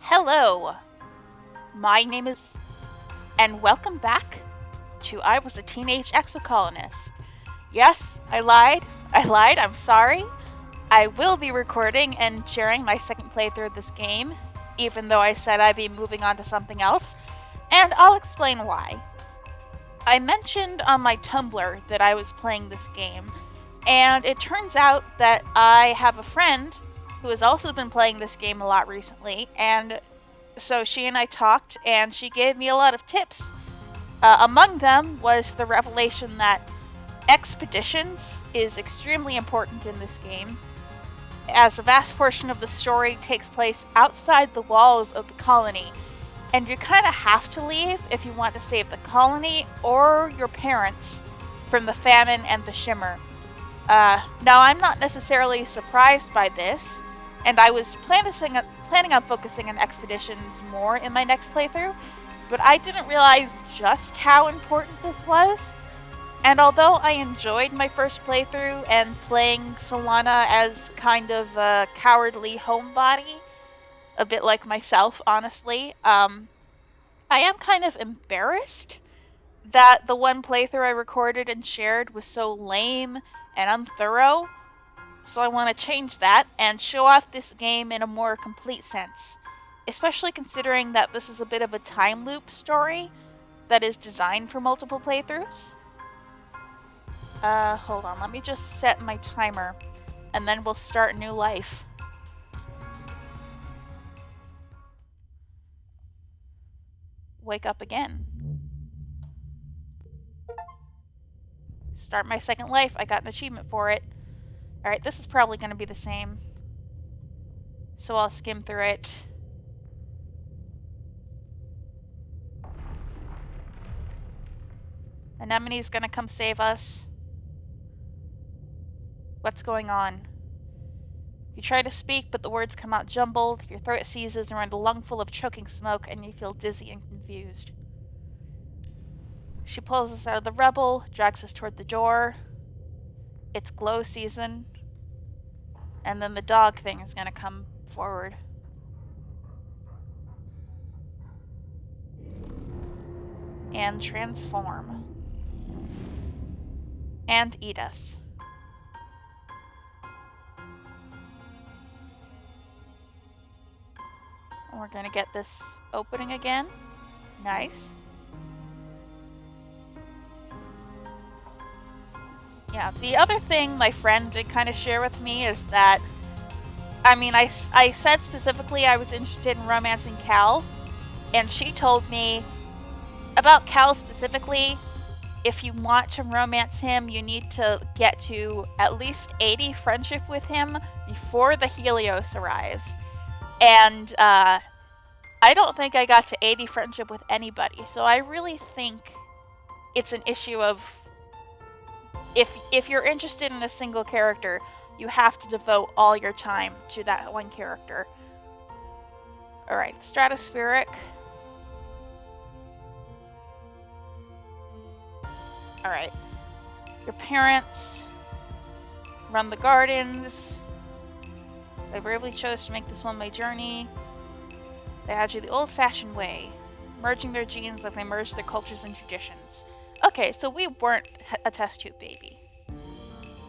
Hello, my name is, and welcome back to I Was a Teenage Exocolonist. Yes, I'm sorry. I will be recording and sharing my second playthrough of this game, even though I said I'd be moving on to something else, and I'll explain why. I mentioned on my Tumblr that I was playing this game, and it turns out that I have a friend who has also been playing this game a lot recently, and so she and I talked, and she gave me a lot of tips. Among them was the revelation that expeditions is extremely important in this game, as a vast portion of the story takes place outside the walls of the colony, and you kind of have to leave if you want to save the colony or your parents from the famine and the shimmer. Now, I'm not necessarily surprised by this, and I was planning on focusing on expeditions more in my next playthrough, but I didn't realize just how important this was. And although I enjoyed my first playthrough and playing Solane as kind of a cowardly homebody, a bit like myself, honestly, I am kind of embarrassed that the one playthrough I recorded and shared was so lame and unthorough. So I want to change that and show off this game in a more complete sense, especially considering that this is a bit of a time loop story that is designed for multiple playthroughs. Hold on, let me just set my timer, and then we'll start new life. Wake up again. Start my second life. I got an achievement for it. Alright, this is probably going to be the same, so I'll skim through it. Anemone's going to come save us. What's going on? You try to speak, but the words come out jumbled, your throat seizes around a lungful of choking smoke, and you feel dizzy and confused. She pulls us out of the rubble, drags us toward the door. It's glow season. And then the dog thing is going to come forward. And transform. And eat us. And we're going to get this opening again. Nice. Yeah, the other thing my friend did kind of share with me is that, I said specifically I was interested in romancing Cal, and she told me about Cal specifically, if you want to romance him, you need to get to at least 80 friendship with him before the Helios arrives. And I don't think I got to 80 friendship with anybody, so I really think it's an issue of if you're interested in a single character, you have to devote all your time to that one character. Alright, stratospheric. Alright. Your parents run the gardens. They bravely chose to make this one-way journey. They had you the old-fashioned way, merging their genes like they merged their cultures and traditions. Okay, so we weren't a test tube baby.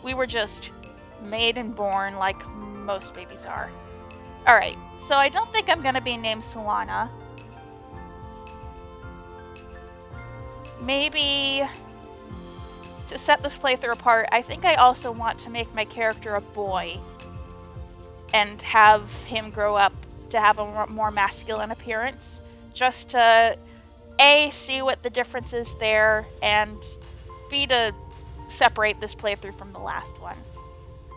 We were just made and born like most babies are. Alright, so I don't think I'm gonna be named Solane. Maybe to set this playthrough apart, I think I also want to make my character a boy and have him grow up to have a more masculine appearance, just to A, see what the difference is there, and B, to separate this playthrough from the last one.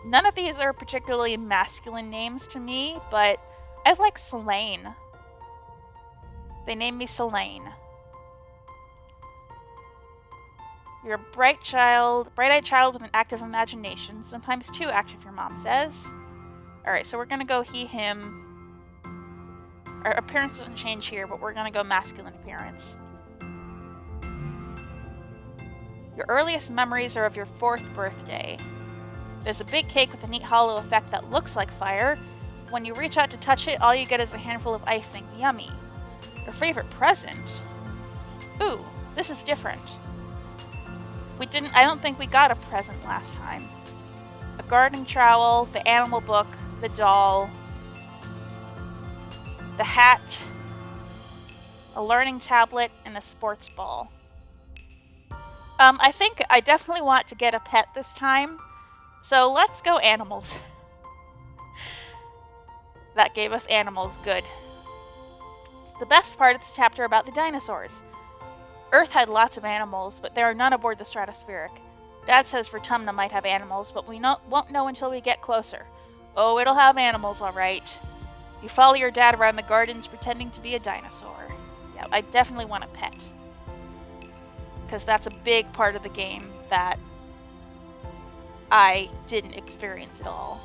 None of these are particularly masculine names to me, but I like Solane. They named me Solane. You're a bright-eyed child with an active imagination, sometimes too active, your mom says. Alright, so we're gonna go he, him. Our appearance doesn't change here, but we're gonna go masculine appearance. Your earliest memories are of your 4th birthday. There's a big cake with a neat hollow effect that looks like fire, When you reach out to touch it, all you get is a handful of icing. Yummy. Your favorite present? Ooh, this is different. I don't think we got a present last time. A gardening trowel, the animal book, the doll, the hat, a learning tablet, and a sports ball. I think I definitely want to get a pet this time, so let's go animals. That gave us animals, good. The best part of this chapter about the dinosaurs. Earth had lots of animals, but there are none aboard the stratospheric. Dad says Vertumna might have animals, but we won't know until we get closer. Oh, it'll have animals, all right. You follow your dad around the gardens pretending to be a dinosaur. Yeah, I definitely want a pet. Because that's a big part of the game that I didn't experience at all.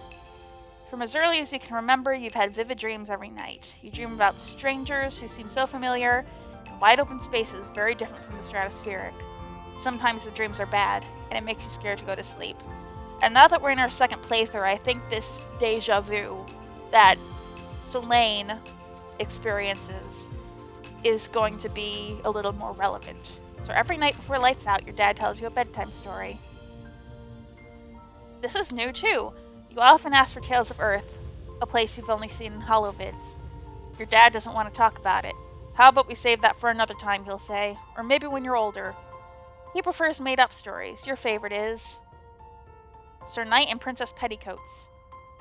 From as early as you can remember, you've had vivid dreams every night. You dream about strangers who seem so familiar, and wide open spaces very different from the stratospheric. Sometimes the dreams are bad, and it makes you scared to go to sleep. And now that we're in our second playthrough, I think this deja vu that Solane experiences is going to be a little more relevant. So every night before lights out, your dad tells you a bedtime story. This is new too. You often ask for Tales of Earth, a place you've only seen in holovids. Your dad doesn't want to talk about it. How about we save that for another time, he'll say, or maybe when you're older. He prefers made-up stories. Your favorite is Sir Knight and Princess Petticoats,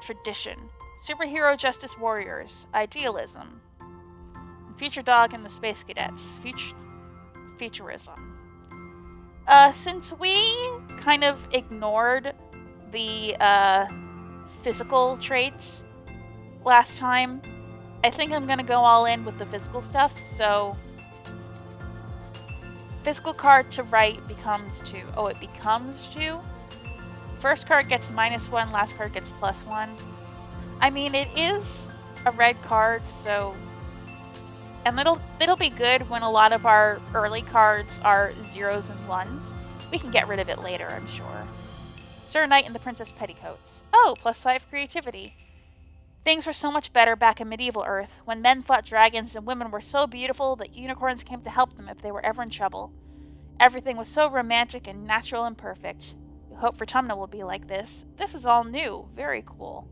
tradition, superhero justice warriors, idealism, and Future Dog and the Space Cadets, futurism. Since we kind of ignored the physical traits last time, I think I'm gonna go all in with the physical stuff. So physical card to right becomes 2. Oh, it becomes 2? First card gets -1, last card gets +1. I mean, it is a red card, so... And it'll be good when a lot of our early cards are 0s and 1s. We can get rid of it later, I'm sure. Sir Knight and the Princess Petticoats. Oh, +5 creativity. Things were so much better back in medieval Earth, when men fought dragons and women were so beautiful that unicorns came to help them if they were ever in trouble. Everything was so romantic and natural and perfect. We hope Vertumna will be like this. This is all new. Very cool.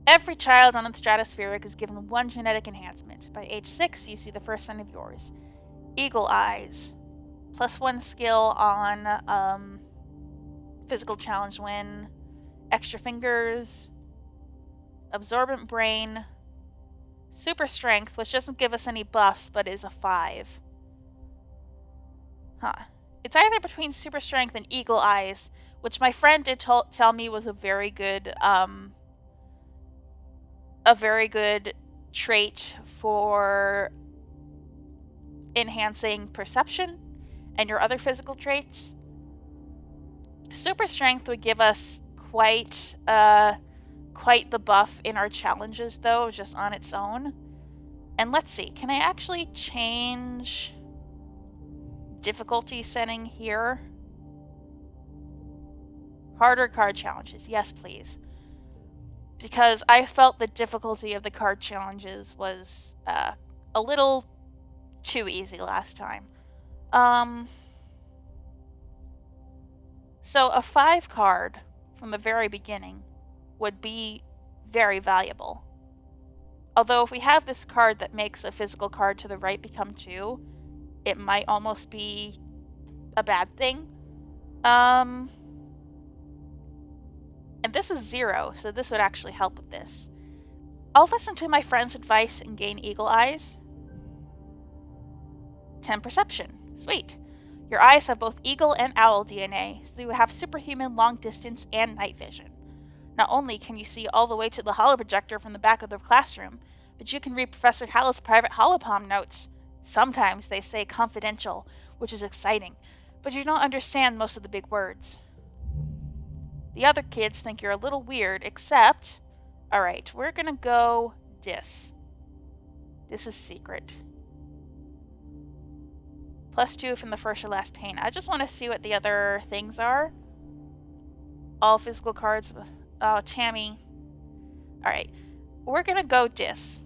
Every child on the stratospheric is given 1 genetic enhancement. By age 6, you see the first sign of yours. Eagle eyes. +1 skill on physical challenge win. Extra fingers. Absorbent brain. Super strength, which doesn't give us any buffs, but is a 5. Huh. It's either between super strength and eagle eyes, which my friend did tell me was a very good trait for enhancing perception and your other physical traits. Super strength would give us quite the buff in our challenges, though, just on its own. And let's see, can I actually change difficulty setting here? Harder card challenges, yes please. Because I felt the difficulty of the card challenges was a little too easy last time. So a 5 card from the very beginning would be very valuable. Although if we have this card that makes a physical card to the right become 2, it might almost be a bad thing. And this is 0, so this would actually help with this. I'll listen to my friend's advice and gain eagle eyes. 10 perception. Sweet. Your eyes have both eagle and owl DNA, so you have superhuman long distance and night vision. Not only can you see all the way to the holoprojector from the back of the classroom, but you can read Professor Hallow's private holopalm notes. Sometimes they say confidential, which is exciting, but you don't understand most of the big words. The other kids think you're a little weird, except... Alright, we're gonna go this. This is secret. +2 from the first or last pain. I just want to see what the other things are. All physical cards. Oh, Tammy. Alright, we're gonna go Dis.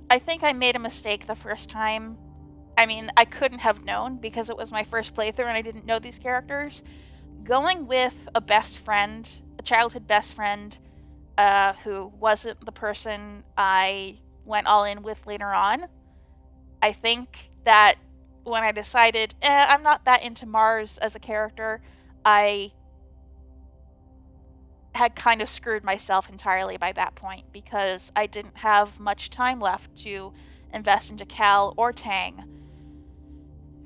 I think I made a mistake the first time. I mean, I couldn't have known because it was my first playthrough and I didn't know these characters. Going with a best friend, a childhood best friend, who wasn't the person I went all in with later on, I think that when I decided, I'm not that into Mars as a character, I had kind of screwed myself entirely by that point because I didn't have much time left to invest into Cal or Tang,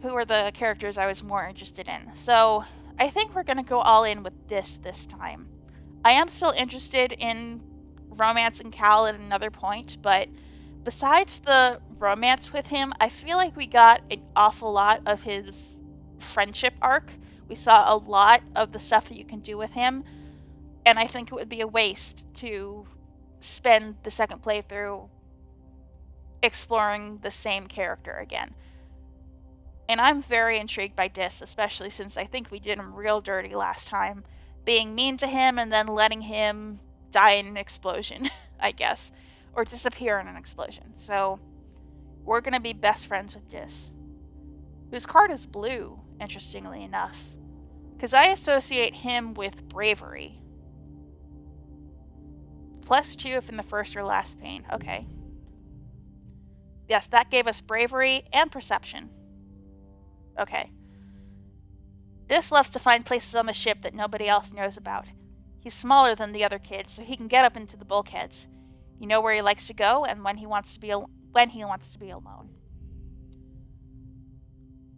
who were the characters I was more interested in. So I think we're going to go all in with this time. I am still interested in romance and Cal at another point, but besides the romance with him, I feel like we got an awful lot of his friendship arc. We saw a lot of the stuff that you can do with him, and I think it would be a waste to spend the second playthrough exploring the same character again. And I'm very intrigued by Dis, especially since I think we did him real dirty last time, being mean to him and then letting him die in an explosion, I guess, or disappear in an explosion. So we're going to be best friends with Dis, whose card is blue, interestingly enough, because I associate him with bravery. +2 if in the first or last pane. Okay. Yes, that gave us bravery and perception. Okay. Dis loves to find places on the ship that nobody else knows about. He's smaller than the other kids, so he can get up into the bulkheads. You know where he likes to go and when he wants to be alone.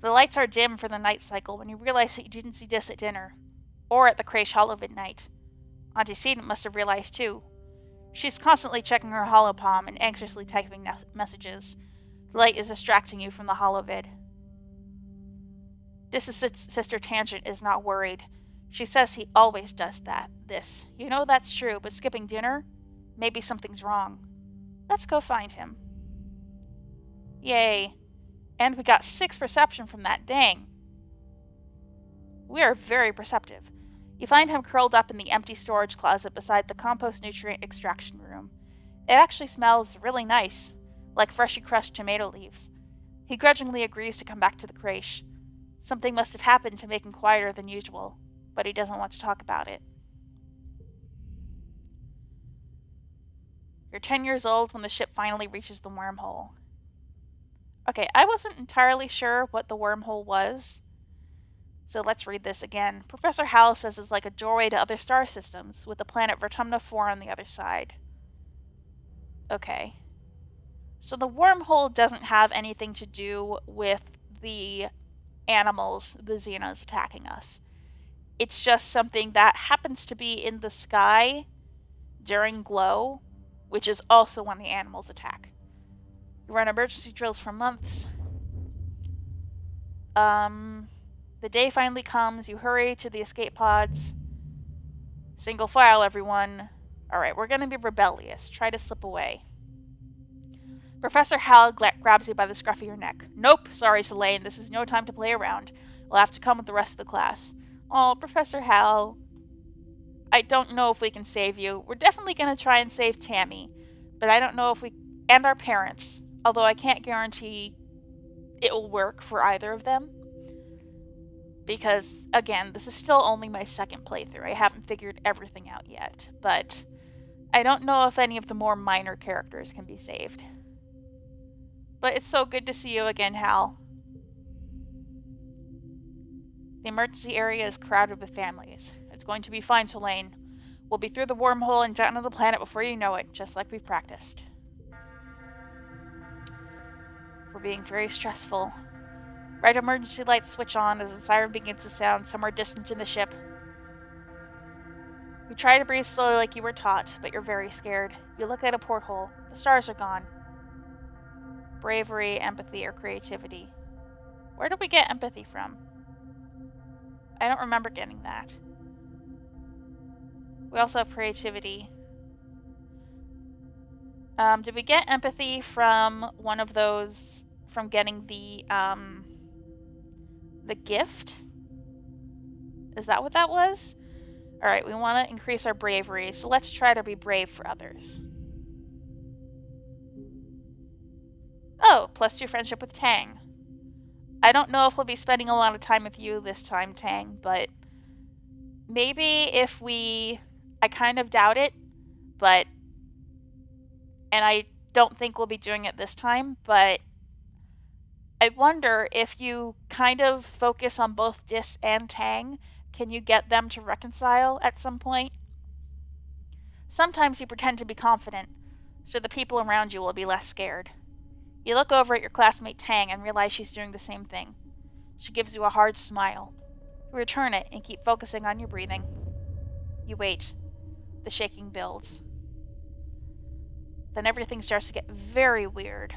The lights are dim for the night cycle when you realize that you didn't see Dis at dinner, or at the Crash Hollow midnight. Antecedent must have realized too. She's constantly checking her holopalm and anxiously typing messages. The light is distracting you from the holovid. Dis's sister Tangent is not worried. She says he always does this. You know that's true, but skipping dinner? Maybe something's wrong. Let's go find him. Yay. And we got 6 perception from that, dang. We are very perceptive. You find him curled up in the empty storage closet beside the compost nutrient extraction room. It actually smells really nice, like freshly crushed tomato leaves. He grudgingly agrees to come back to the creche. Something must have happened to make him quieter than usual, but he doesn't want to talk about it. You're 10 years old when the ship finally reaches the wormhole. Okay, I wasn't entirely sure what the wormhole was, so let's read this again. Professor Hal says it's like a doorway to other star systems, with the planet Vertumna 4 on the other side. Okay. So the wormhole doesn't have anything to do with the animals, the Xenos, attacking us. It's just something that happens to be in the sky during glow, which is also when the animals attack. You run emergency drills for months. The day finally comes. You hurry to the escape pods. Single file, everyone. Alright, we're gonna be rebellious. Try to slip away. Professor Hal grabs you by the scruff of your neck. Nope, sorry, Solane. This is no time to play around. We'll have to come with the rest of the class. Oh, Professor Hal. I don't know if we can save you. We're definitely gonna try and save Tammy. But I don't know if we... And our parents. Although I can't guarantee it will work for either of them. Because, again, this is still only my second playthrough. I haven't figured everything out yet. But I don't know if any of the more minor characters can be saved. But it's so good to see you again, Hal. The emergency area is crowded with families. It's going to be fine, Solane. We'll be through the wormhole and down to the planet before you know it, just like we've practiced. We're being very stressful. Red emergency lights switch on as the siren begins to sound somewhere distant in the ship. You try to breathe slowly like you were taught, but you're very scared. You look at a porthole. The stars are gone. Bravery, empathy, or creativity. Where did we get empathy from? I don't remember getting that. We also have creativity. Did we get empathy from one of those, from getting the gift? Is that what that was? Alright, we want to increase our bravery, so let's try to be brave for others. Oh, +2 friendship with Tang. I don't know if we'll be spending a lot of time with you this time, Tang, but maybe if we... I kind of doubt it, but... And I don't think we'll be doing it this time, but I wonder if you kind of focus on both Dis and Tang, can you get them to reconcile at some point? Sometimes you pretend to be confident, so the people around you will be less scared. You look over at your classmate Tang and realize she's doing the same thing. She gives you a hard smile. You return it and keep focusing on your breathing. You wait. The shaking builds. Then everything starts to get very weird.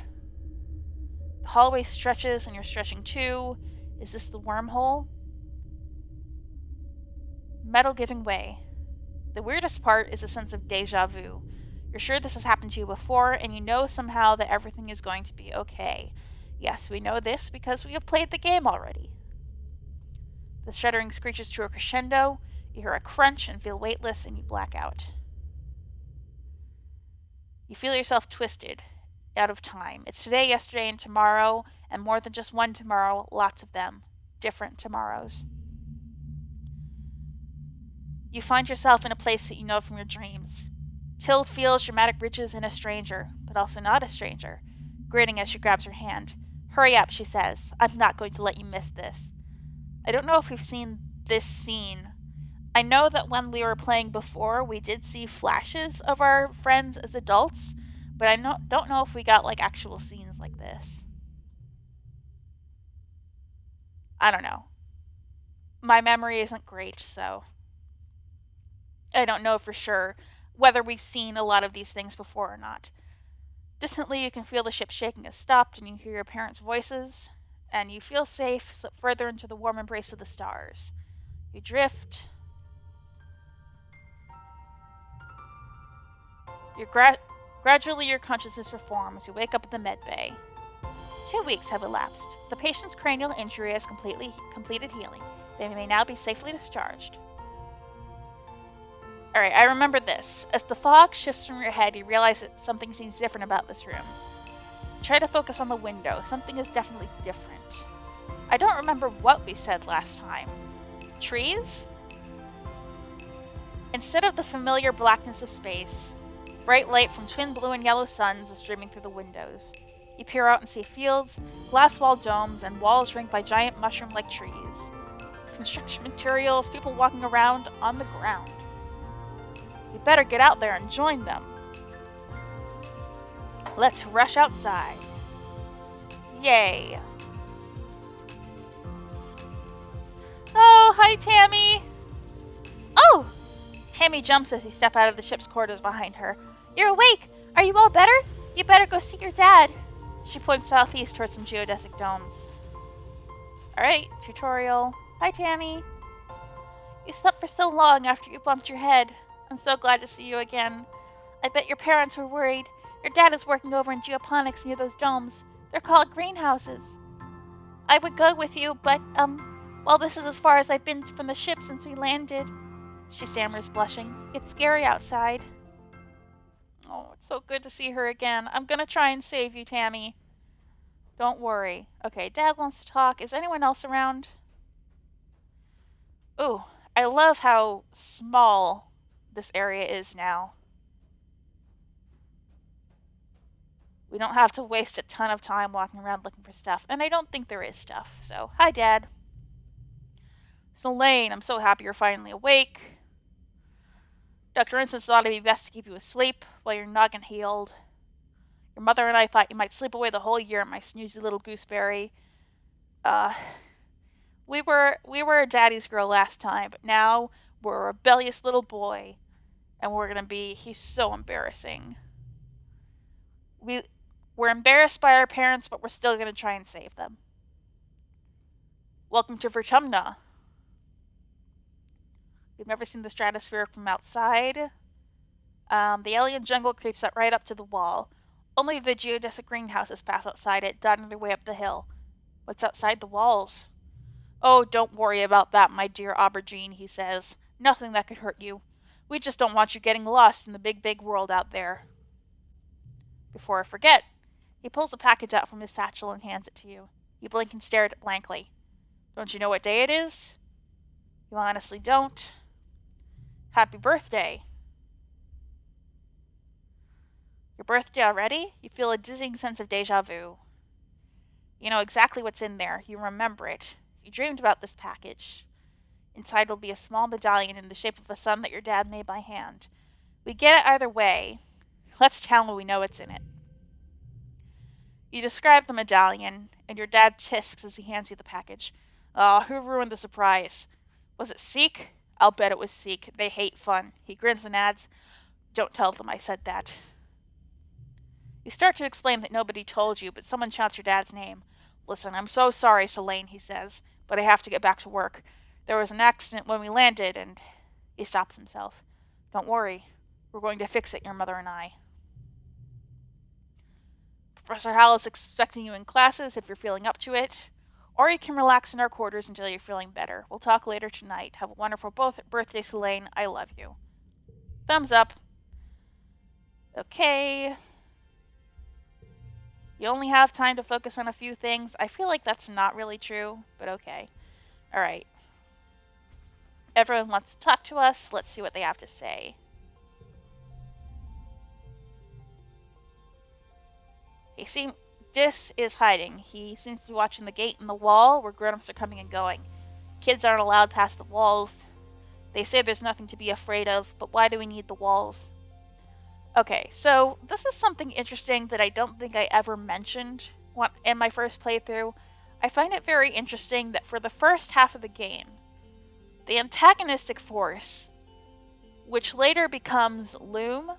The hallway stretches and you're stretching too. Is this the wormhole? Metal giving way. The weirdest part is a sense of deja vu. You're sure this has happened to you before, and you know somehow that everything is going to be okay. Yes, we know this because we have played the game already. The shuddering screeches to a crescendo, you hear a crunch and feel weightless, and you black out. You feel yourself twisted, out of time. It's today, yesterday, and tomorrow, and more than just one tomorrow, lots of them. Different tomorrows. You find yourself in a place that you know from your dreams. Tild feels dramatic riches in a stranger, but also not a stranger, grinning as she grabs her hand. Hurry up, she says. I'm not going to let you miss this. I don't know if we've seen this scene. I know that when we were playing before, we did see flashes of our friends as adults, but I don't know if we got like actual scenes like this. I don't know. My memory isn't great, so I don't know for sure whether we've seen a lot of these things before or not. Distantly, you can feel the ship shaking has stopped, and you hear your parents' voices, and you feel safe, slip further into the warm embrace of the stars. You drift. Gradually, your consciousness reforms. You wake up in the med bay. 2 weeks have elapsed. The patient's cranial injury has completed healing. They may now be safely discharged. Alright, I remember this. As the fog shifts from your head, you realize that something seems different about this room. Try to focus on the window. Something is definitely different. I don't remember what we said last time. Trees? Instead of the familiar blackness of space, bright light from twin blue and yellow suns is streaming through the windows. You peer out and see fields, glass-walled domes, and walls ringed by giant mushroom-like trees. Construction materials, people walking around on the ground. You better get out there and join them. Let's rush outside. Yay. Oh, hi, Tammy. Oh! Tammy jumps as you step out of the ship's quarters behind her. You're awake! Are you all better? You better go see your dad. She points southeast towards some geodesic domes. Alright, tutorial. Hi, Tammy. You slept for so long after you bumped your head. I'm so glad to see you again. I bet your parents were worried. Your dad is working over in geoponics near those domes. They're called greenhouses. I would go with you, but, well, this is as far as I've been from the ship since we landed. She stammers, blushing. It's scary outside. Oh, it's so good to see her again. I'm gonna try and save you, Tammy. Don't worry. Okay, Dad wants to talk. Is anyone else around? Ooh, I love how small this area is now. We don't have to waste a ton of time walking around looking for stuff. And I don't think there is stuff. So, hi, Dad. Solane, I'm so happy you're finally awake. Dr. Instant thought it'd be best to keep you asleep while your noggin healed. Your mother and I thought you might sleep away the whole year, my snoozy little gooseberry. We were a daddy's girl last time, but now we're a rebellious little boy. And he's so embarrassing. We're embarrassed by our parents, but we're still gonna try and save them. Welcome to Vertumna. We've never seen the stratosphere from outside. The alien jungle creeps right up to the wall. Only the geodesic greenhouses pass outside it, dotting their way up the hill. What's outside the walls? Oh, don't worry about that, my dear aubergine, he says. Nothing that could hurt you. We just don't want you getting lost in the big, big world out there. Before I forget, he pulls a package out from his satchel and hands it to you. You blink and stare at it blankly. Don't you know what day it is? You honestly don't. Happy birthday. Your birthday already? You feel a dizzying sense of deja vu. You know exactly what's in there. You remember it. You dreamed about this package. Inside will be a small medallion in the shape of a sun that your dad made by hand. We get it either way. Let's tell him we know what's in it. You describe the medallion, and your dad tisks as he hands you the package. Oh, who ruined the surprise? Was it Seek? I'll bet it was Seek. They hate fun. He grins and adds, Don't tell them I said that. You start to explain that nobody told you, but someone shouts your dad's name. Listen, I'm so sorry, Solane, he says, but I have to get back to work. There was an accident when we landed, and he stops himself. Don't worry. We're going to fix it, your mother and I. Professor Howell is expecting you in classes if you're feeling up to it, or you can relax in our quarters until you're feeling better. We'll talk later tonight. Have a wonderful birthday, Solane. I love you. Thumbs up. Okay. You only have time to focus on a few things. I feel like that's not really true, but okay. Alright. Everyone wants to talk to us. Let's see what they have to say. Dis is hiding. He seems to be watching the gate in the wall where grown-ups are coming and going. Kids aren't allowed past the walls. They say there's nothing to be afraid of, but why do we need the walls? Okay, so this is something interesting that I don't think I ever mentioned in my first playthrough. I find it very interesting that for the first half of the game, the antagonistic force, which later becomes Loom,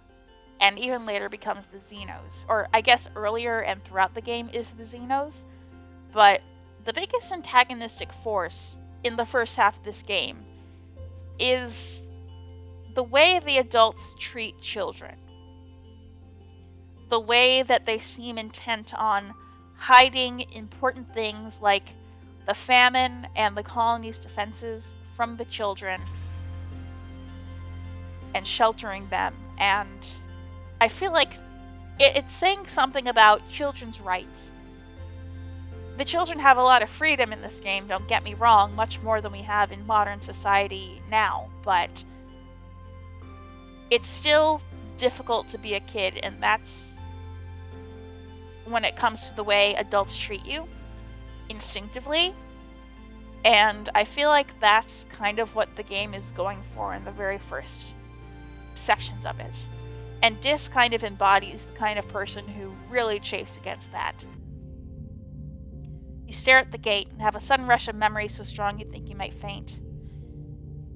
and even later becomes the Xenos, or I guess earlier and throughout the game is the Xenos, but the biggest antagonistic force in the first half of this game is the way the adults treat children. The way that they seem intent on hiding important things like the famine and the colony's defenses from the children and sheltering them. And I feel like it's saying something about children's rights. The children have a lot of freedom in this game, don't get me wrong, much more than we have in modern society now, but it's still difficult to be a kid, and that's when it comes to the way adults treat you instinctively. And I feel like that's kind of what the game is going for in the very first sections of it. And Dis kind of embodies the kind of person who really chafes against that. You stare at the gate and have a sudden rush of memory so strong you think you might faint.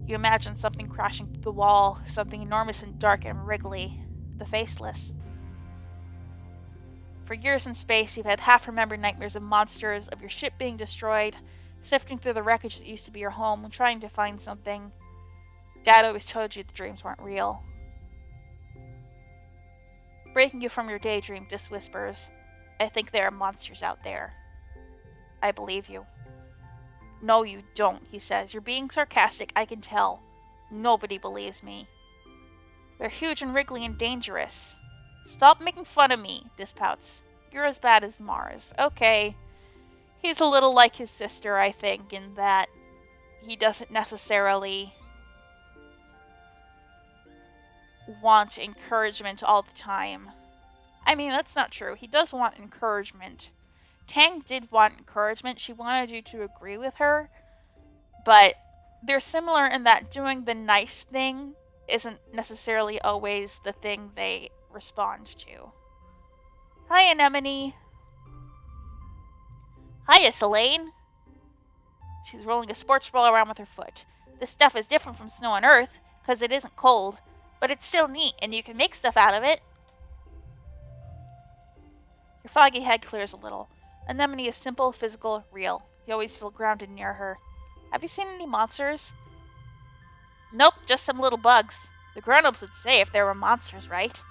You imagine something crashing through the wall, something enormous and dark and wriggly, the Faceless. For years in space, you've had half-remembered nightmares of monsters, of your ship being destroyed, sifting through the wreckage that used to be your home and trying to find something. Dad always told you the dreams weren't real. Breaking you from your daydream, Dis whispers, I think there are monsters out there. I believe you. No, you don't, he says. You're being sarcastic, I can tell. Nobody believes me. They're huge and wriggly and dangerous. Stop making fun of me, Dis pouts. You're as bad as Mars. Okay. He's a little like his sister, I think, in that he doesn't necessarily want encouragement all the time. I mean, that's not true. He does want encouragement. Tang did want encouragement. She wanted you to agree with her. But they're similar in that doing the nice thing isn't necessarily always the thing they respond to. Hi, Anemone. Hiya, Solane. She's rolling a sports ball around with her foot. This stuff is different from snow on Earth, because it isn't cold, but it's still neat, and you can make stuff out of it. Your foggy head clears a little. Anemone is simple, physical, real. You always feel grounded near her. Have you seen any monsters? Nope, just some little bugs. The grown-ups would say if there were monsters, right?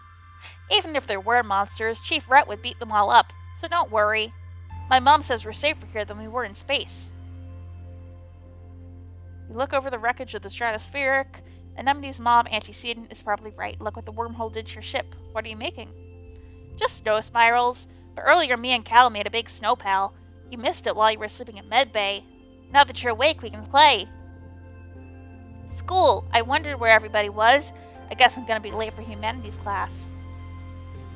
Even if there were monsters, Chief Rhett would beat them all up, so don't worry. My mom says we're safer here than we were in space. You look over the wreckage of the stratospheric Anemone's mom, Antecedent, is probably right. Look what the wormhole did to your ship. What are you making? Just snow spirals. But earlier me and Cal made a big snow pal. You missed it while you were sleeping in med bay. Now that you're awake, we can play. School. I wondered where everybody was. I guess I'm gonna be late for humanities class.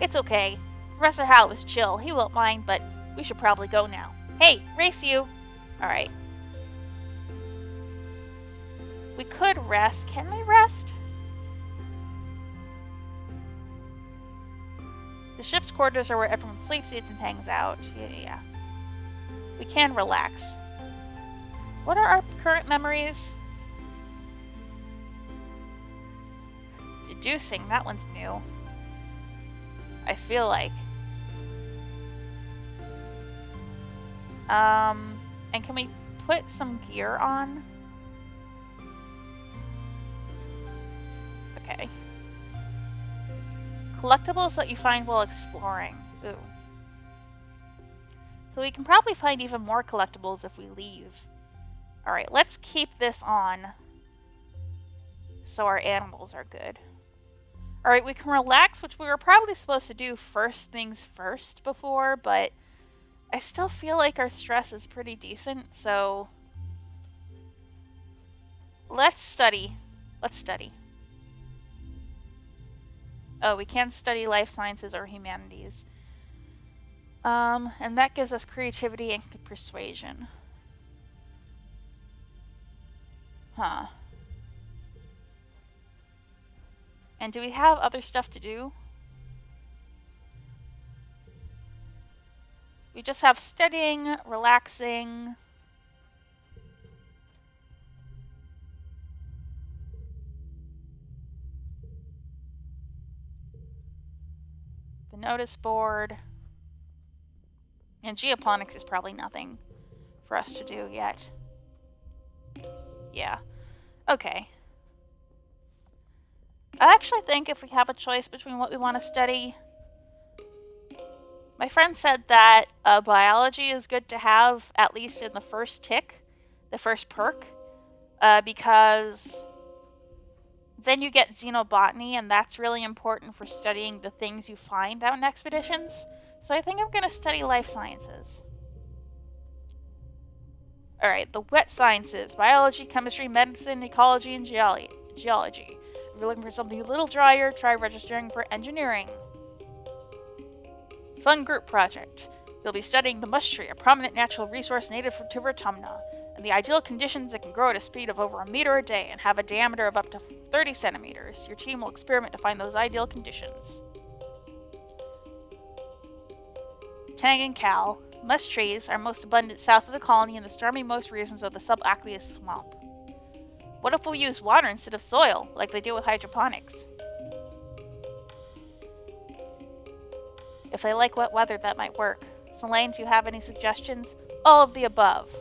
It's okay. Professor Hal is chill. He won't mind, but we should probably go now. Hey, race you! Alright. We could rest. Can we rest? The ship's quarters are where everyone sleeps, eats, and hangs out. Yeah. We can relax. What are our current memories? Deducing. That one's new. I feel like. And can we put some gear on? Okay. Collectibles that you find while exploring. Ooh. So we can probably find even more collectibles if we leave. Alright, let's keep this on so our animals are good. Alright, we can relax, which we were probably supposed to do first things first before, but I still feel like our stress is pretty decent, so let's study. Let's study. Oh, we can study life sciences or humanities. And that gives us creativity and persuasion. Huh. And do we have other stuff to do? We just have studying, relaxing. The notice board. And geoponics is probably nothing for us to do yet. Yeah. Okay. I actually think if we have a choice between what we want to study, my friend said that biology is good to have at least in the first tick, the first perk, because then you get xenobotany, and that's really important for studying the things you find out in expeditions. So I think I'm going to study life sciences. Alright, the wet sciences. Biology, chemistry, medicine, ecology, and geology. If you're looking for something a little drier, try registering for engineering. Fun group project. You'll be studying the mush tree, a prominent natural resource native to Vertumna, and the ideal conditions it can grow at a speed of over 1 meter a day and have a diameter of up to 30 centimeters. Your team will experiment to find those ideal conditions. Tang and Cal. Mush trees are most abundant south of the colony in the stormy-most regions of the subaqueous swamp. What if we use water instead of soil, like they do with hydroponics? If they like wet weather, that might work. Solane, do you have any suggestions? All of the above.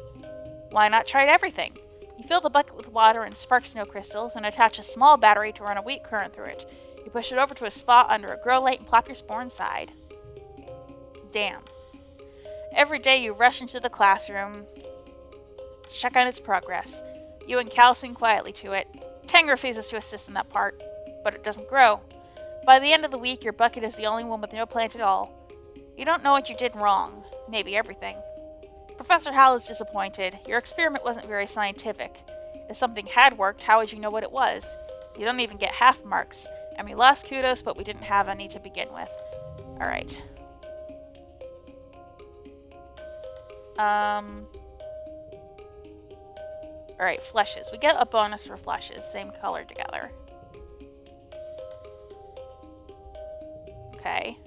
Why not try everything? You fill the bucket with water and spark snow crystals and attach a small battery to run a weak current through it. You push it over to a spot under a grow light and plop your spore inside. Damn. Every day you rush into the classroom to check on its progress. You and Cal sing quietly to it. Tang refuses to assist in that part, but it doesn't grow. By the end of the week, your bucket is the only one with no plant at all. You don't know what you did wrong. Maybe everything. Professor Hal is disappointed. Your experiment wasn't very scientific. If something had worked, how would you know what it was? You don't even get half marks. And we lost kudos, but we didn't have any to begin with. Alright. Alright, fleshes. We get a bonus for fleshes. Same color together. Okay.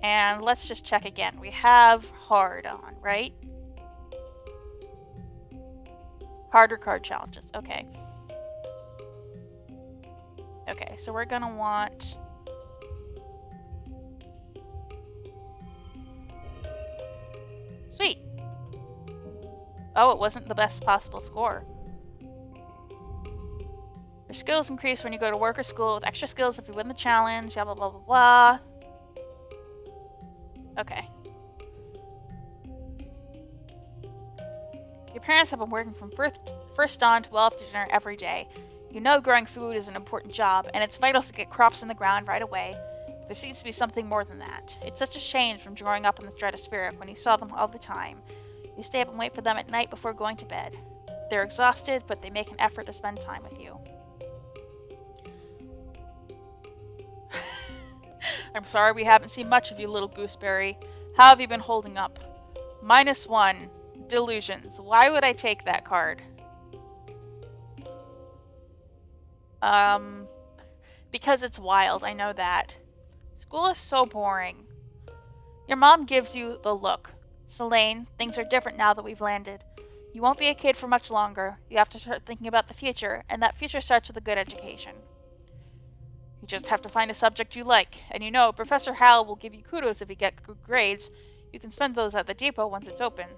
And let's just check again. We have hard on, right? Harder card challenges. Okay. Okay, so we're gonna want... Sweet! Oh, it wasn't the best possible score. Your skills increase when you go to work or school with extra skills if you win the challenge, blah blah blah blah blah. Okay. Your parents have been working from first dawn to well after dinner every day. You know growing food is an important job, and it's vital to get crops in the ground right away. There seems to be something more than that. It's such a change from growing up in the stratospheric when you saw them all the time. You stay up and wait for them at night before going to bed. They're exhausted, but they make an effort to spend time with you. I'm sorry we haven't seen much of you, little gooseberry. How have you been holding up? -1. Delusions. Why would I take that card? Because it's wild, I know that. School is so boring. Your mom gives you the look. Solane, things are different now that we've landed. You won't be a kid for much longer. You have to start thinking about the future, and that future starts with a good education. You just have to find a subject you like, and you know Professor Hal will give you kudos if you get good grades. You can spend those at the depot once it's open.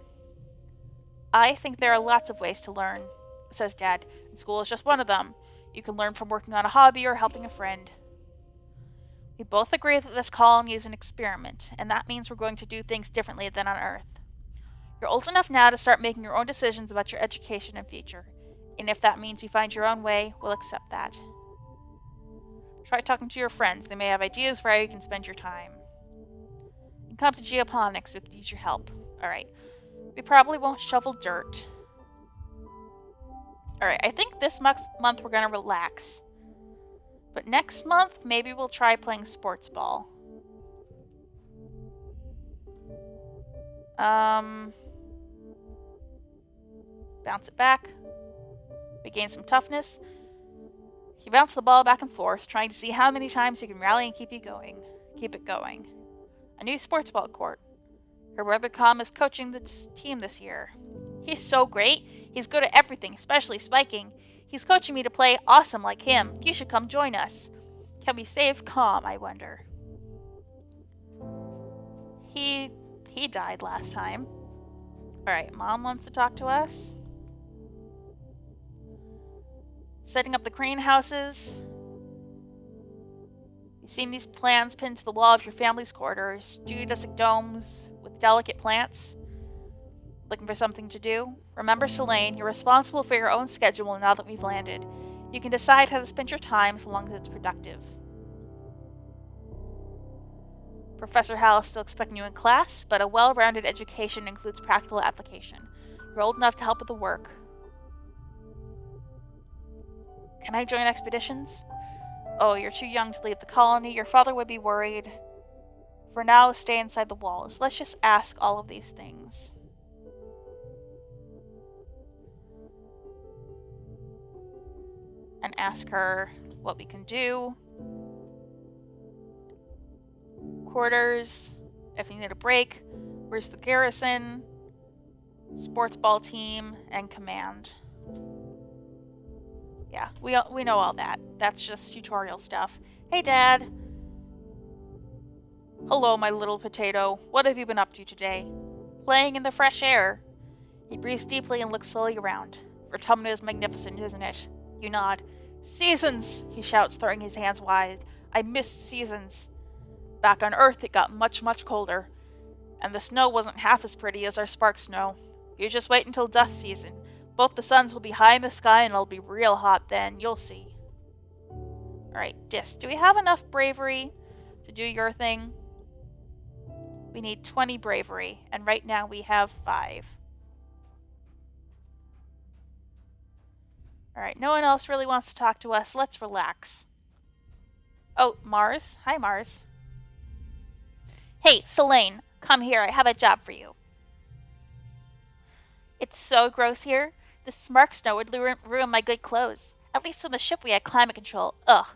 I think there are lots of ways to learn, says Dad, and school is just one of them. You can learn from working on a hobby or helping a friend. We both agree that this colony is an experiment, and that means we're going to do things differently than on Earth. You're old enough now to start making your own decisions about your education and future, and if that means you find your own way, we'll accept that. Try talking to your friends. They may have ideas for how you can spend your time. You can come to geoponics. We could use your help. Alright. We probably won't shovel dirt. Alright, I think this month we're gonna relax. But next month, maybe we'll try playing sports ball. Bounce it back. We gain some toughness. You bounce the ball back and forth, trying to see how many times you can rally and keep it going. A new sports ball court. Her brother Com is coaching the team this year. He's so great. He's good at everything, especially spiking. He's coaching me to play awesome like him. You should come join us. Can we save Com, I wonder? He died last time. Alright, Mom wants to talk to us. Setting up the greenhouses. You've seen these plans pinned to the wall of your family's quarters. Geodesic domes with delicate plants. Looking for something to do? Remember, Solane, you're responsible for your own schedule now that we've landed. You can decide how to spend your time so long as it's productive. Professor Hal is still expecting you in class, but a well-rounded education includes practical application. You're old enough to help with the work. Can I join expeditions? Oh, you're too young to leave the colony. Your father would be worried. For now, stay inside the walls. Let's just ask all of these things. And ask her what we can do. Quarters. If you need a break. Where's the garrison? Sports ball team. And command. Yeah, we know all that. That's just tutorial stuff. Hey, Dad. Hello, my little potato. What have you been up to today? Playing in the fresh air. He breathes deeply and looks slowly around. Vertumna is magnificent, isn't it? You nod. Seasons, he shouts, throwing his hands wide. I missed seasons. Back on Earth, it got much, much colder. And the snow wasn't half as pretty as our spark snow. You just wait until dust season. Both the suns will be high in the sky and it'll be real hot then. You'll see. Alright, Dis, do we have enough bravery to do your thing? We need 20 bravery, and right now we have 5. Alright, no one else really wants to talk to us. Let's relax. Oh, Mars. Hi, Mars. Hey, Solane, come here. I have a job for you. It's so gross here. This smart snow would ruin my good clothes. At least on the ship we had climate control. Ugh.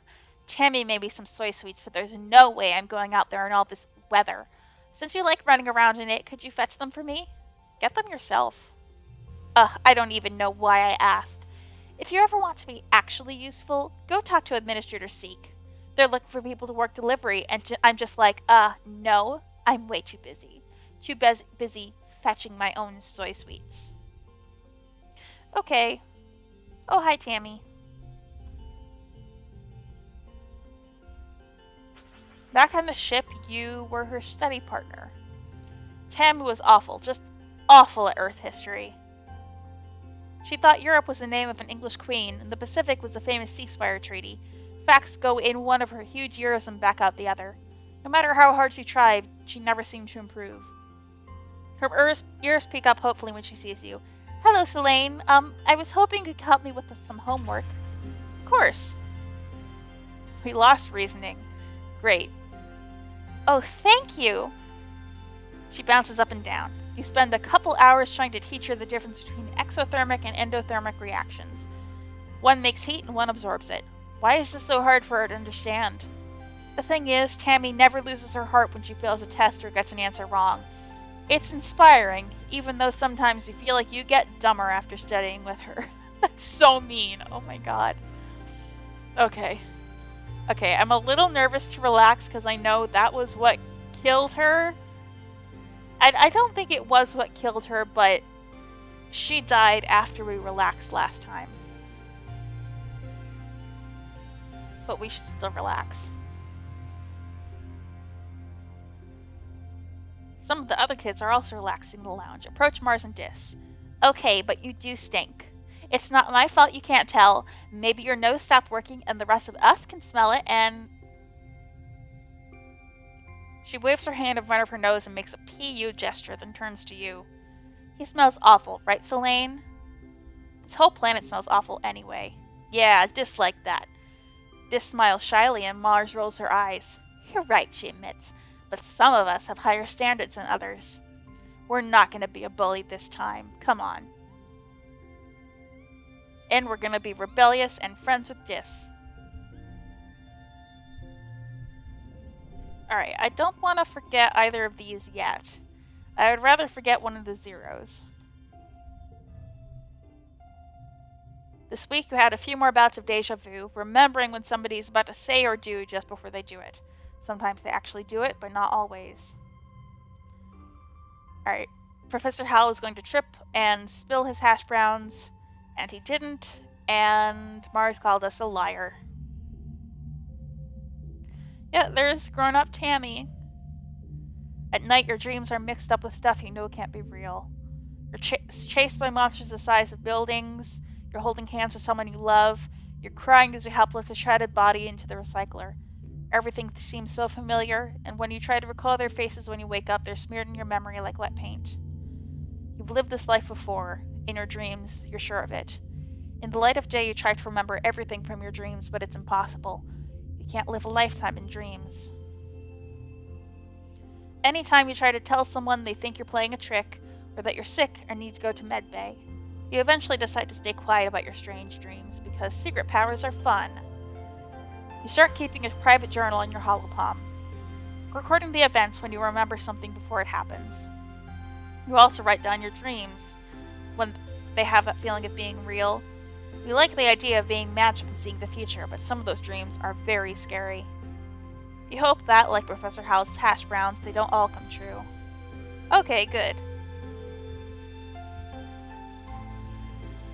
Tammy made me some soy sweets, but there's no way I'm going out there in all this weather. Since you like running around in it, could you fetch them for me? Get them yourself. Ugh, I don't even know why I asked. If you ever want to be actually useful, go talk to Administrator Seek. They're looking for people to work delivery, and I'm just like, no, I'm way too busy. Too busy fetching my own soy sweets. Okay. Oh, hi, Tammy. Back on the ship, you were her study partner. Tammy was awful, just awful at Earth history. She thought Europe was the name of an English queen, and the Pacific was a famous ceasefire treaty. Facts go in one of her huge ears and back out the other. No matter how hard she tried, she never seemed to improve. Her ears peek up hopefully when she sees you. Hello, Solane. I was hoping you could help me with some homework. Of course. We lost reasoning. Great. Oh, thank you. She bounces up and down. You spend a couple hours trying to teach her the difference between exothermic and endothermic reactions. One makes heat and one absorbs it. Why is this so hard for her to understand? The thing is, Tammy never loses her heart when she fails a test or gets an answer wrong. It's inspiring, even though sometimes you feel like you get dumber after studying with her. That's so mean. Oh my god. Okay. Okay, I'm a little nervous to relax because I know that was what killed her. I don't think it was what killed her, but she died after we relaxed last time. But we should still relax. Some of the other kids are also relaxing in the lounge. Approach Mars and Dis. Okay, but you do stink. It's not my fault you can't tell. Maybe your nose stopped working and the rest of us can smell it and... She waves her hand in front of her nose and makes a PU gesture, then turns to you. He smells awful, right, Solane? This whole planet smells awful anyway. Yeah, dislike that. Dis smiles shyly and Mars rolls her eyes. You're right, she admits, but some of us have higher standards than others. We're not going to be a bully this time. Come on. And we're going to be rebellious and friends with Dis. Alright, I don't want to forget either of these yet. I would rather forget one of the zeros. This week you had a few more bouts of deja vu, remembering when somebody is about to say or do just before they do it. Sometimes they actually do it, but not always. Alright, Professor Howell is going to trip and spill his hash browns, and he didn't, and Mars called us a liar. Yeah, there's grown-up Tammy. At night, your dreams are mixed up with stuff you know can't be real. You're chased by monsters the size of buildings, you're holding hands with someone you love, you're crying as you help lift a shredded body into the recycler. Everything seems so familiar, and when you try to recall their faces when you wake up, they're smeared in your memory like wet paint. You've lived this life before. In your dreams, you're sure of it. In the light of day, you try to remember everything from your dreams, but it's impossible. You can't live a lifetime in dreams. Anytime you try to tell someone, they think you're playing a trick, or that you're sick or need to go to medbay. You eventually decide to stay quiet about your strange dreams, because secret powers are fun. You start keeping a private journal in your holopalm, recording the events when you remember something before it happens. You also write down your dreams, when they have that feeling of being real. We like the idea of being magic and seeing the future, but some of those dreams are very scary. You hope that, like Professor Howell's hash browns, they don't all come true. Okay, good.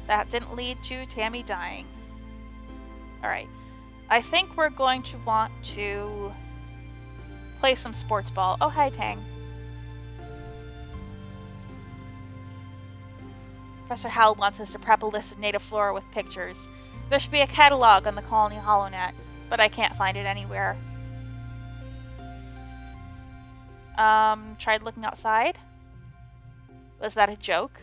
That didn't lead to Tammy dying. Alright. I think we're going to want to play some sports ball. Oh, hi, Tang. Professor Howell wants us to prep a list of native flora with pictures. There should be a catalog on the Colony HoloNet, but I can't find it anywhere. Tried looking outside? Was that a joke?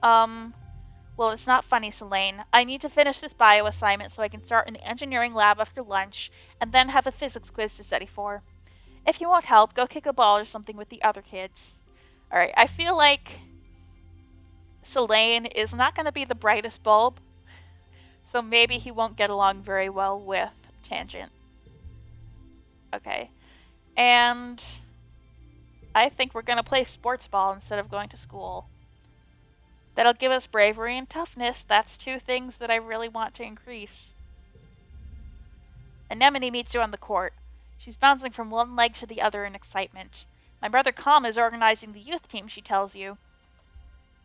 Well, it's not funny, Solane. I need to finish this bio assignment so I can start in the engineering lab after lunch, and then have a physics quiz to study for. If you won't help, go kick a ball or something with the other kids. Alright, I feel like Solane is not going to be the brightest bulb, so maybe he won't get along very well with Tangent. Okay. And I think we're going to play sports ball instead of going to school. That'll give us bravery and toughness. That's two things that I really want to increase. Anemone meets you on the court. She's bouncing from one leg to the other in excitement. My brother Calm is organizing the youth team, she tells you.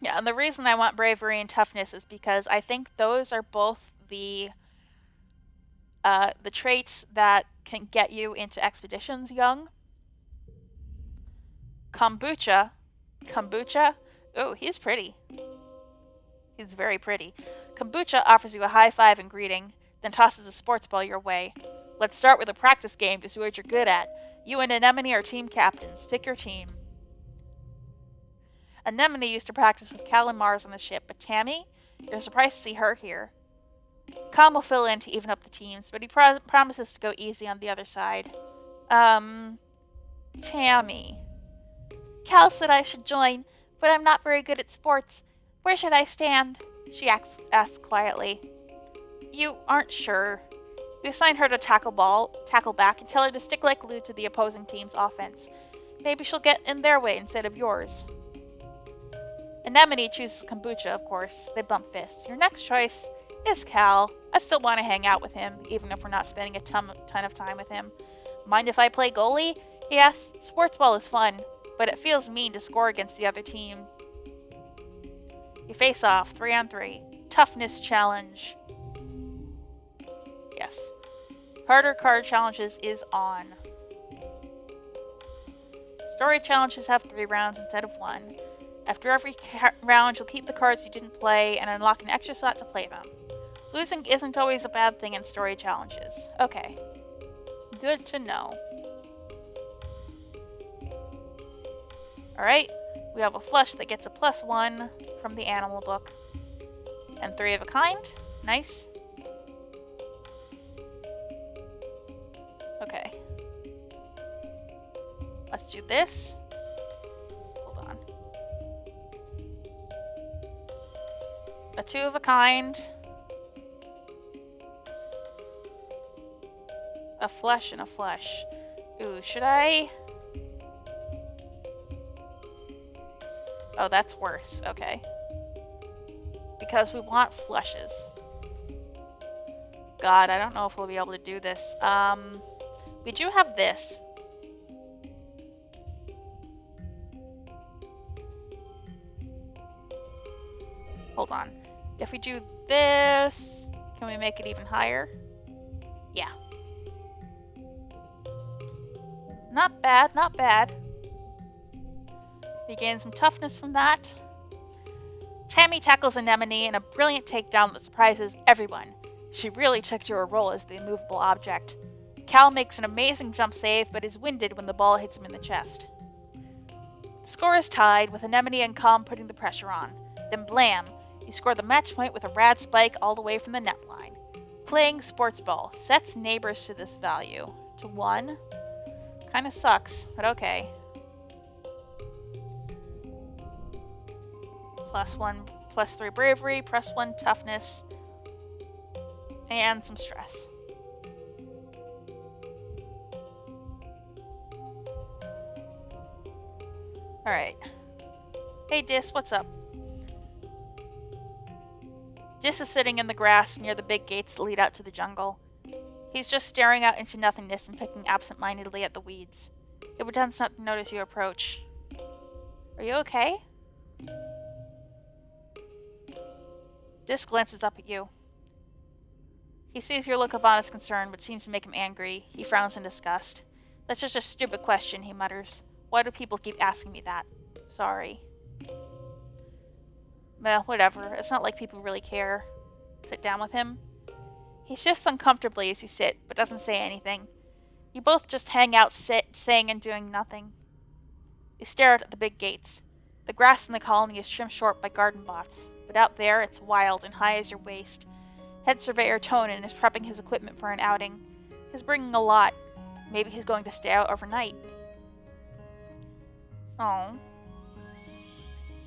Yeah, and the reason I want bravery and toughness is because I think those are both the traits that can get you into expeditions young. Kombucha? Oh, he's pretty. He's very pretty. Kombucha offers you a high five and greeting, then tosses a sports ball your way. Let's start with a practice game to see what you're good at. You and Anemone are team captains. Pick your team. Anemone used to practice with Cal and Mars on the ship, but Tammy? You're surprised to see her here. Calm will fill in to even up the teams, but he promises to go easy on the other side. Tammy. Cal said I should join, but I'm not very good at sports. Where should I stand? She asked quietly. You aren't sure. We assign her to tackle back, and tell her to stick like glue to the opposing team's offense. Maybe she'll get in their way instead of yours. Anemone chooses Kombucha, of course. They bump fists. Your next choice is Cal. I still want to hang out with him, even if we're not spending a ton of time with him. Mind if I play goalie? He asks. Sports ball is fun, but it feels mean to score against the other team. You face off, 3-on-3. Toughness challenge. Yes. Harder card challenges is on. Story challenges have 3 rounds instead of 1. After every round, you'll keep the cards you didn't play and unlock an extra slot to play them. Losing isn't always a bad thing in story challenges. Okay. Good to know. Alright, we have a flush that gets a +1 from the animal book. And 3 of a kind. Nice. Okay. Let's do this. Hold on. A 2 of a kind. A flesh and a flesh. Ooh, should I? Oh, that's worse. Okay. Because we want flushes. God, I don't know if we'll be able to do this. We do have this. Hold on. If we do this, can we make it even higher? Yeah. Not bad, not bad. We gain some toughness from that. Tammy tackles Anemone in a brilliant takedown that surprises everyone. She really took to her role as the immovable object. Cal makes an amazing jump save, but is winded when the ball hits him in the chest. The score is tied, with Anemone and Calm putting the pressure on. Then blam! You score the match point with a rad spike all the way from the net line. Playing sports ball sets neighbors to this value. To 1. Kinda sucks, but okay. +1, +3 bravery, +1 toughness, and some stress. Alright. Hey Dis, what's up? Dis is sitting in the grass near the big gates that lead out to the jungle. He's just staring out into nothingness and picking absent-mindedly at the weeds. He pretends not to notice you approach. Are you okay? Dis glances up at you. He sees your look of honest concern, which seems to make him angry. He frowns in disgust. That's just a stupid question, he mutters. Why do people keep asking me that? Sorry. Well, whatever. It's not like people really care. Sit down with him. He shifts uncomfortably as you sit, but doesn't say anything. You both just hang out, saying and doing nothing. You stare at the big gates. The grass in the colony is trimmed short by garden bots, but out there it's wild and high as your waist. Head Surveyor Tonin is prepping his equipment for an outing. He's bringing a lot. Maybe he's going to stay out overnight. Oh.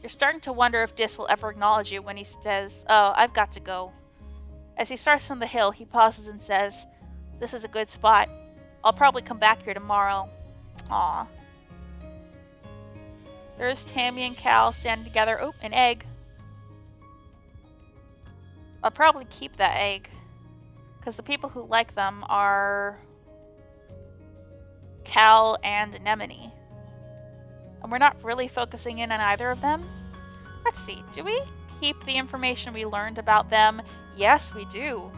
You're starting to wonder if Dis will ever acknowledge you when he says, "Oh, I've got to go." As he starts from the hill, he pauses and says, "This is a good spot. I'll probably come back here tomorrow." Aw. There's Tammy and Cal standing together. Oh, an egg. I'll probably keep that egg, because the people who like them are Cal and Anemone. And we're not really focusing in on either of them. Let's see, do we keep the information we learned about them? Yes, we do.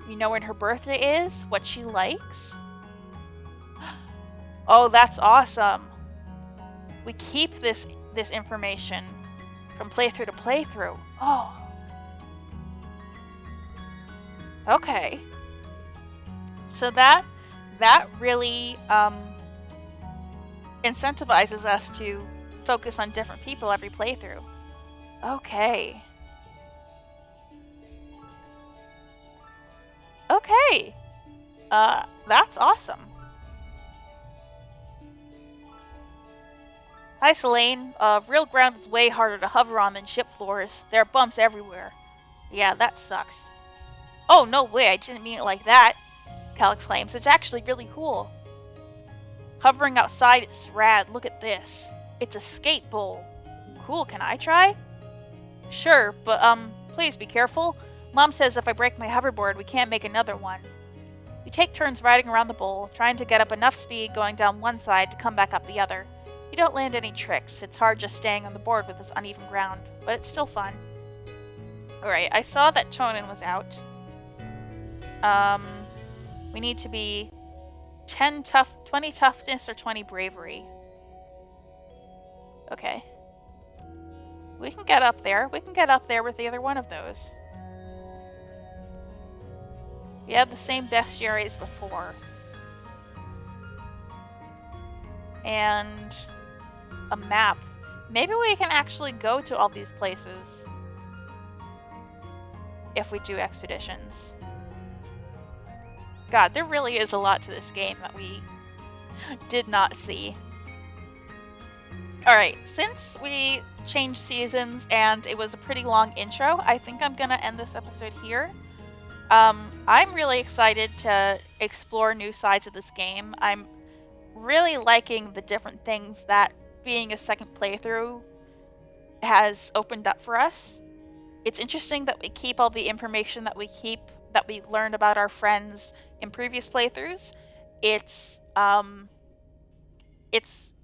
We know when her birthday is, what she likes. Oh, that's awesome. We keep this information from playthrough to playthrough. Oh, Okay. So that really incentivizes us to focus on different people every playthrough. Okay. Okay. That's awesome. Hi, Solane. Real ground is way harder to hover on than ship floors. There are bumps everywhere. Yeah, that sucks. Oh, no way, I didn't mean it like that, Cal exclaims. It's actually really cool. Hovering outside is rad. Look at this. It's a skate bowl. Cool, can I try? Sure, but, please be careful. Mom says if I break my hoverboard, we can't make another one. We take turns riding around the bowl, trying to get up enough speed going down one side to come back up the other. You don't land any tricks. It's hard just staying on the board with this uneven ground, but it's still fun. Alright, I saw that Tonin was out. We need to be 20 toughness or 20 bravery. Okay. We can get up there. We can get up there with either one of those. We have the same bestiary as before. And a map. Maybe we can actually go to all these places if we do expeditions. God, there really is a lot to this game that we did not see. Alright, since we changed seasons and it was a pretty long intro, I think I'm gonna end this episode here. I'm really excited to explore new sides of this game. I'm really liking the different things that being a second playthrough has opened up for us. It's interesting that we keep all the information that we learned about our friends in previous playthroughs. It's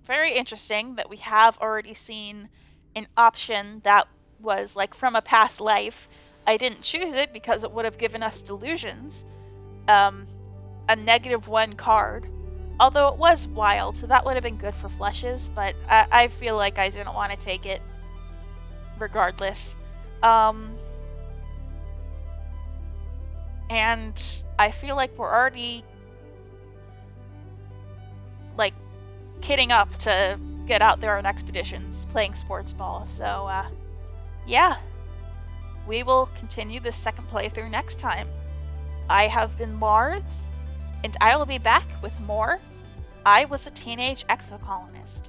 very interesting that we have already seen an option that was like from a past life. I didn't choose it because it would have given us delusions. A -1 card. Although it was wild, so that would have been good for fleshes, but I feel like I didn't want to take it regardless. And I feel like we're already like kitting up to get out there on expeditions, playing sports ball. So yeah, we will continue this second playthrough next time. I have been Mars, and I will be back with more I Was a Teenage Exocolonist.